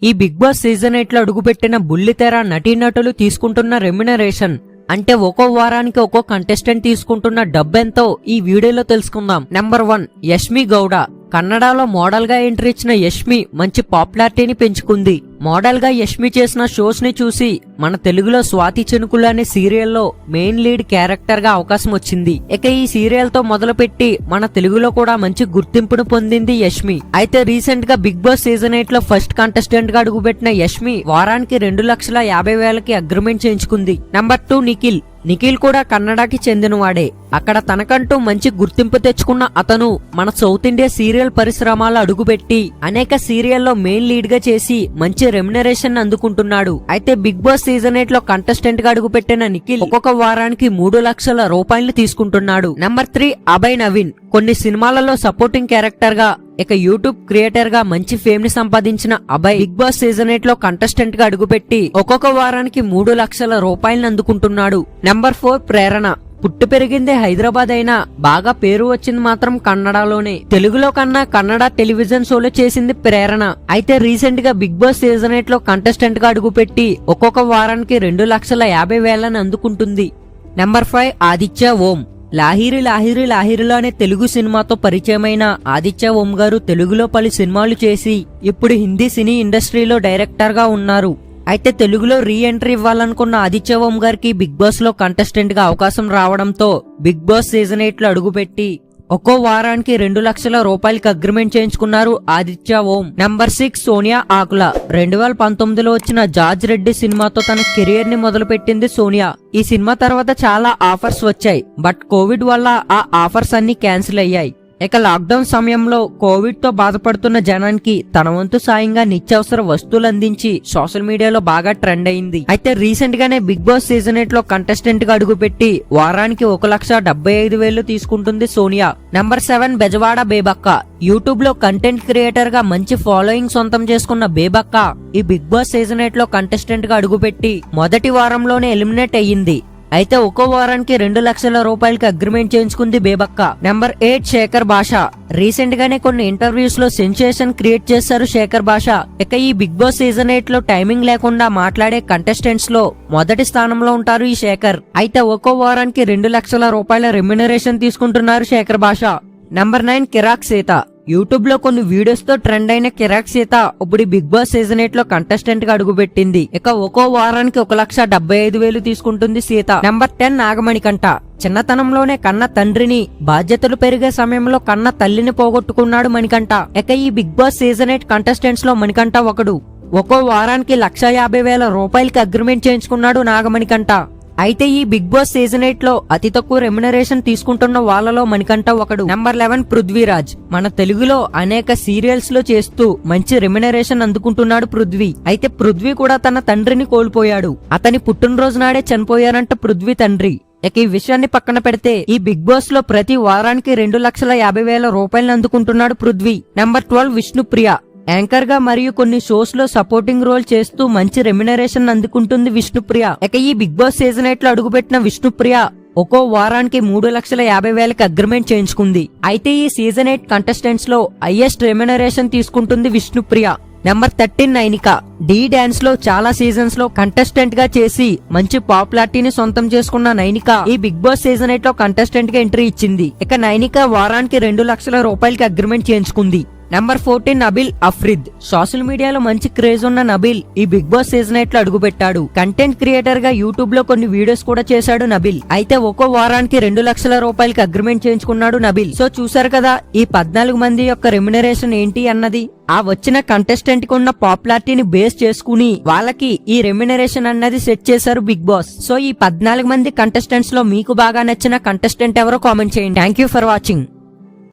ఈ big boss season 8 లో అడుగుపెట్టిన బుల్లితెర నటీనటులు తీసుకుంటున్న రెమ్యునరేషన్ అంటే ఒక్కో వారానికి ఒక్కో కంటెస్టెంట్ తీసుకుంటున్న డబ్బెంతో ఈ వీడియోలో తెలుసుకుందాం. నెంబర్ 1 యష్మి గౌడ. కన్నడలో మోడల్ గా ఎంట్రీ ఇచ్చిన యష్మి మంచి పాపులారిటీని పెంచుకుంది. మోడల్ గా యష్మి చేసిన షోస్ ని చూసి మన తెలుగులో స్వాతి చినుకులు అనే సీరియల్లో మెయిన్ లీడ్ క్యారెక్టర్ గా అవకాశం వచ్చింది. ఇక ఈ సీరియల్ తో మొదలుపెట్టి మన తెలుగులో కూడా మంచి గుర్తింపును పొందింది యష్మి. అయితే రీసెంట్ గా బిగ్ బాస్ సీజన్ 8 లో ఫస్ట్ కంటెస్టెంట్ గా అడుగుపెట్టిన యష్మి వారానికి 2,50,000కి అగ్రిమెంట్ చేయించుకుంది. నెంబర్ 2 నిఖిల్ కూడా కన్నడకి చెందినవాడే. అక్కడ తనకంటూ మంచి గుర్తింపు తెచ్చుకున్న అతను మన సౌత్ ఇండియా సీరియల్ పరిశ్రమలో అడుగుపెట్టి అనేక సీరియల్లో మెయిన్ లీడ్ గా చేసి మంచి రెమ్యునరేషన్ అందుకుంటున్నాడు. అయితే బిగ్ బాస్ సీజన్ 8 లో కంటెస్టెంట్ గా అడుగుపెట్టిన నిఖిల్ ఒక్కొక్క వారానికి 3 లక్షల రూపాయలు తీసుకుంటున్నాడు. నెంబర్ 3 అభయ్ నవీన్. కొన్ని సినిమాలలో సపోర్టింగ్ క్యారెక్టర్ గా ఇక యూట్యూబ్ క్రియేటర్ గా మంచి ఫేమ్ ని సంపాదించిన అభయ్ బిగ్ బాస్ సీజన్ 8 లో కంటెస్టెంట్ గా అడుగుపెట్టి ఒక్కొక్క వారానికి 3 లక్షల రూపాయలను అందుకుంటున్నాడు. నెంబర్ 4 ప్రేరణ. పుట్టి పెరిగిందే హైదరాబాద్ అయినా బాగా పేరు వచ్చింది మాత్రం కన్నడలోనే. తెలుగులో కన్నా కన్నడ టెలివిజన్ షోలో చేసింది ప్రేరణ. అయితే రీసెంట్ గా బిగ్ బాస్ సీజన్ 8 లో కంటెస్టెంట్ గా అడుగుపెట్టి ఒక్కొక్క వారానికి 2,50,000 అందుకుంటుంది. నెంబర్ 5 ఆదిత్య ఓం. లాహిరిలో అనే తెలుగు సినిమాతో పరిచయమైన ఆదిత్య ఓం గారు తెలుగులో పలు సినిమాలు చేసి ఇప్పుడు హిందీ సినీ ఇండస్ట్రీలో డైరెక్టర్ గా ఉన్నారు. అయితే తెలుగులో రీ ఎంట్రీ ఇవ్వాలనుకున్న ఆదిత్య ఓం గారికి బిగ్ బాస్ లో కంటెస్టెంట్ గా అవకాశం రావడంతో బిగ్ బాస్ సీజన్ 8 లో అడుగుపెట్టి ఒక్కో వారానికి 2 లక్షల రూపాయలకి అగ్రిమెంట్ చేయించుకున్నారు ఆదిత్య ఓం. నెంబర్ 6 సోనియా ఆకుల. 2019లో వచ్చిన జార్జ్ రెడ్డి సినిమాతో తన కెరియర్ ని మొదలుపెట్టింది సోనియా. ఈ సినిమా తర్వాత చాలా ఆఫర్స్ వచ్చాయి. బట్ కోవిడ్ వల్ల ఆ ఆఫర్స్ అన్ని క్యాన్సిల్ అయ్యాయి. ఇక లాక్డౌన్ సమయంలో కోవిడ్ తో బాధపడుతున్న జనానికి తన వంతు సాయంగా నిత్యావసర వస్తువులు అందించి సోషల్ మీడియాలో బాగా ట్రెండ్ అయింది. అయితే రీసెంట్ గానే బిగ్ బాస్ సీజన్ 8 లో కంటెస్టెంట్ గా అడుగుపెట్టి వారానికి 1,75,000 తీసుకుంటుంది సోనియా. నెంబర్ 7 బెజవాడ బేబక్క. యూట్యూబ్ లో కంటెంట్ క్రియేటర్ గా మంచి ఫాలోయింగ్ సొంతం చేసుకున్న బేబక్క ఈ బిగ్ బాస్ సీజన్ 8 లో కంటెస్టెంట్ గా అడుగుపెట్టి మొదటి వారంలోనే ఎలిమినేట్ అయ్యింది. అయితే ఒక్కో వారానికి 2 లక్షల రూపాయలకి అగ్రిమెంట్ చేయించుకుంది బేబక్క. నెంబర్ 8 శేఖర్ భాష. రీసెంట్ గానే కొన్ని ఇంటర్వ్యూస్ లో సెన్సేషన్ క్రియేట్ చేశారు శేఖర్ భాష. ఇక ఈ బిగ్ బాస్ సీజన్ 8 లో టైమింగ్ లేకుండా మాట్లాడే కంటెస్టెంట్స్ లో మొదటి స్థానంలో ఉంటారు ఈ శేఖర్. అయితే ఒక్కో వారానికి 2 లక్షల రూపాయల రెమ్యునరేషన్ తీసుకుంటున్నారు శేఖర్ భాష. నెంబర్ 9 కిరాక్ సీత. యూట్యూబ్ లో కొన్ని వీడియోస్ తో ట్రెండ్ అయిన కిరాక్ సీత ఇప్పుడు బిగ్ బాస్ సీజన్ 8 లో కంటెస్టెంట్ గా అడుగుపెట్టింది. ఇక ఒక్కో వారానికి 1,75,000 తీసుకుంటుంది సీత. నెంబర్ 10 నాగమణికంఠ. చిన్నతనంలోనే కన్న తండ్రిని, బాధ్యతలు పెరిగే సమయంలో కన్న తల్లిని పోగొట్టుకున్నాడు మణికంఠ. ఇక ఈ బిగ్ బాస్ సీజన్ 8 కంటెస్టెంట్స్ లో మణికంఠ ఒకడు. ఒక్కో వారానికి 1,50,000 రూపాయలకి అగ్రిమెంట్ చేయించుకున్నాడు నాగమణికంఠ. అయితే ఈ బిగ్ బాస్ సీజన్ 8 లో అతి తక్కువ రెమ్యునరేషన్ తీసుకుంటున్న వాళ్ళలో మణికంఠ ఒకడు. నెంబర్ 11 పృథ్వీరాజ్. మన తెలుగులో అనేక సీరియల్స్ లో చేస్తూ మంచి రెమ్యునరేషన్ అందుకుంటున్నాడు పృథ్వీ. అయితే పృథ్వీ కూడా తన తండ్రిని కోల్పోయాడు. అతని పుట్టినరోజు నాడే చనిపోయారంట పృథ్వీ తండ్రి. ఇక ఈ విషయాన్ని పక్కన పెడితే ఈ బిగ్ బాస్ లో ప్రతి వారానికి 2,50,000 రూపాయలను అందుకుంటున్నాడు పృథ్వీ. నెంబర్ 12 విష్ణుప్రియ. యాంకర్ గా మరియు కొన్ని షోస్ లో సపోర్టింగ్ రోల్ చేస్తూ మంచి రెమ్యునరేషన్ అందుకుంటుంది విష్ణుప్రియ. ఇక ఈ బిగ్ బాస్ సీజన్ 8 లో అడుగుపెట్టిన విష్ణుప్రియ ఒక్కో వారానికి 3,50,000కి అగ్రిమెంట్ చేయించుకుంది. అయితే ఈ సీజన్ 8 కంటెస్టెంట్స్ లో హైయెస్ట్ రెమ్యునరేషన్ తీసుకుంటుంది విష్ణుప్రియ. నెంబర్ 13 నైనిక. డి డాన్స్ లో చాలా సీజన్స్ లో కంటెస్టెంట్ గా చేసి మంచి పాపులారిటీని సొంతం చేసుకున్న నైనిక ఈ బిగ్ బాస్ సీజన్ 8 లో కంటెస్టెంట్ గా ఎంట్రీ ఇచ్చింది. ఇక నైనిక వారానికి 2 లక్షల రూపాయలకి అగ్రిమెంట్ చేయించుకుంది. నెంబర్ 14 నబిల్ అఫ్రిద్. సోషల్ మీడియాలో మంచి క్రేజ్ ఉన్న నబిల్ ఈ బిగ్ బాస్ సీజన్ 8 లో అడుగుపెట్టాడు. కంటెంట్ క్రియేటర్ గా యూట్యూబ్ లో కొన్ని వీడియోస్ కూడా చేశాడు నబిల్. అయితే ఒక్కో వారానికి 2 లక్షల రూపాయలకి అగ్రిమెంట్ చేయించుకున్నాడు నబిల్. సో చూసారు కదా ఈ 14 మంది యొక్క రెమ్యునరేషన్ ఏంటి అన్నది. ఆ వచ్చిన కంటెస్టెంట్ కి ఉన్న పాపులారిటీని బేస్ చేసుకుని వాళ్ళకి ఈ రెమ్యునరేషన్ అన్నది సెట్ చేశారు బిగ్ బాస్. సో ఈ 14 మంది కంటెస్టెంట్స్ లో మీకు బాగా నచ్చిన కంటెస్టెంట్ ఎవరో కామెంట్ చేయండి. Thank you for watching.